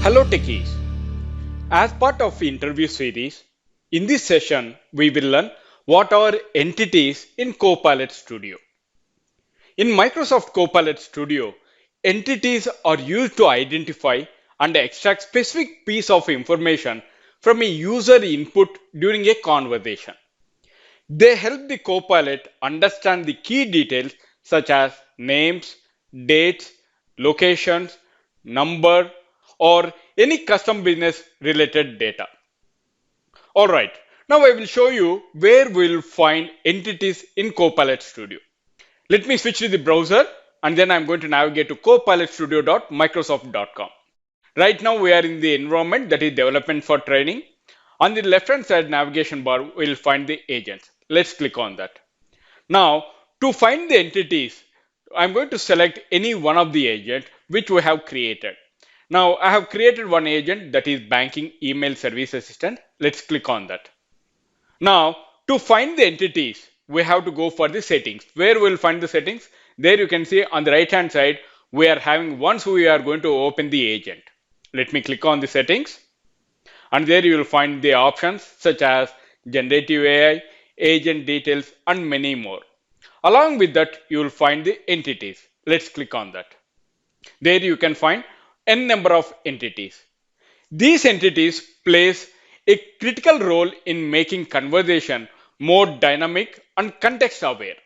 Hello Techies! As part of the interview series, in this session we will learn what are entities in Copilot Studio. In Microsoft Copilot Studio, entities are used to identify and extract specific piece of information from a user input during a conversation. They help the Copilot understand the key details such as names, dates, locations, number, or any custom business related data. Alright, now I will show you where we will find entities in Copilot Studio. Let me switch to the browser and then I'm going to navigate to copilotstudio.microsoft.com. Right now we are in the environment that is development for training. On the left hand side navigation bar, we'll find the agents. Let's click on that. Now, to find the entities, I'm going to select any one of the agents which we have created. Now, I have created one agent that is banking email service assistant. Let's click on that. Now, to find the entities, we have to go for the settings. Where we'll find the settings? There you can see on the right hand side, we are having once we are going to open the agent. Let me click on the settings. And there you will find the options such as generative AI, agent details, and many more. Along with that, you will find the entities. Let's click on that. There you can find n number of entities. These entities plays a critical role in making conversation more dynamic and context aware.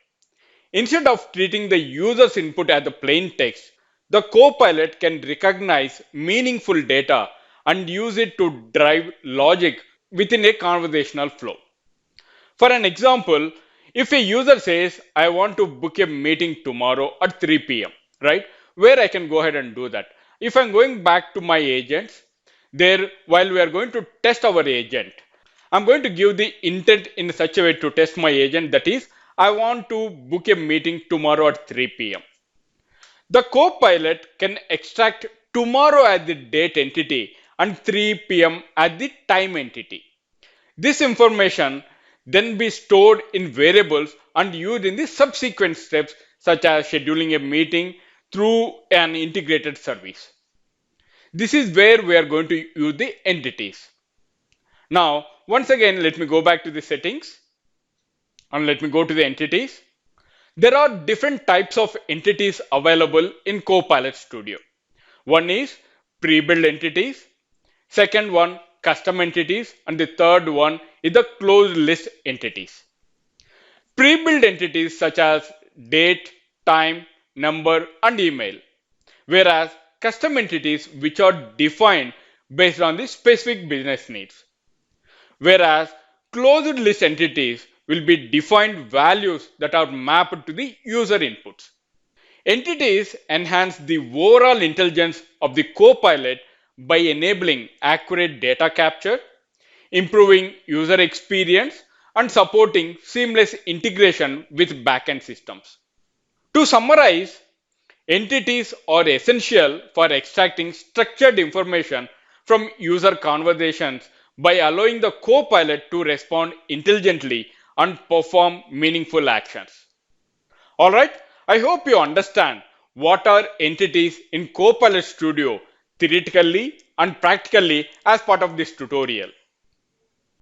Instead of treating the user's input as the plain text, the Copilot can recognize meaningful data and use it to drive logic within a conversational flow. For an example, if a user says, I want to book a meeting tomorrow at 3 p.m., right? Where I can go ahead and do that. If I'm going back to my agents, there, while we are going to test our agent, I'm going to give the intent in such a way to test my agent, that is, I want to book a meeting tomorrow at 3 p.m. The Copilot can extract tomorrow as the date entity and 3 p.m. as the time entity. This information then be stored in variables and used in the subsequent steps such as scheduling a meeting through an integrated service. This is where we are going to use the entities. Now, once again, let me go back to the settings and let me go to the entities. There are different types of entities available in Copilot Studio. One is pre-built entities, second one custom entities, and the third one is the closed list entities. Pre-built entities such as date, time, number, and email, whereas custom entities which are defined based on the specific business needs. Whereas closed list entities will be defined values that are mapped to the user inputs. Entities enhance the overall intelligence of the Copilot by enabling accurate data capture, improving user experience, and supporting seamless integration with backend systems. To summarize, entities are essential for extracting structured information from user conversations by allowing the Copilot to respond intelligently and perform meaningful actions. Alright, I hope you understand what are entities in Copilot Studio theoretically and practically as part of this tutorial.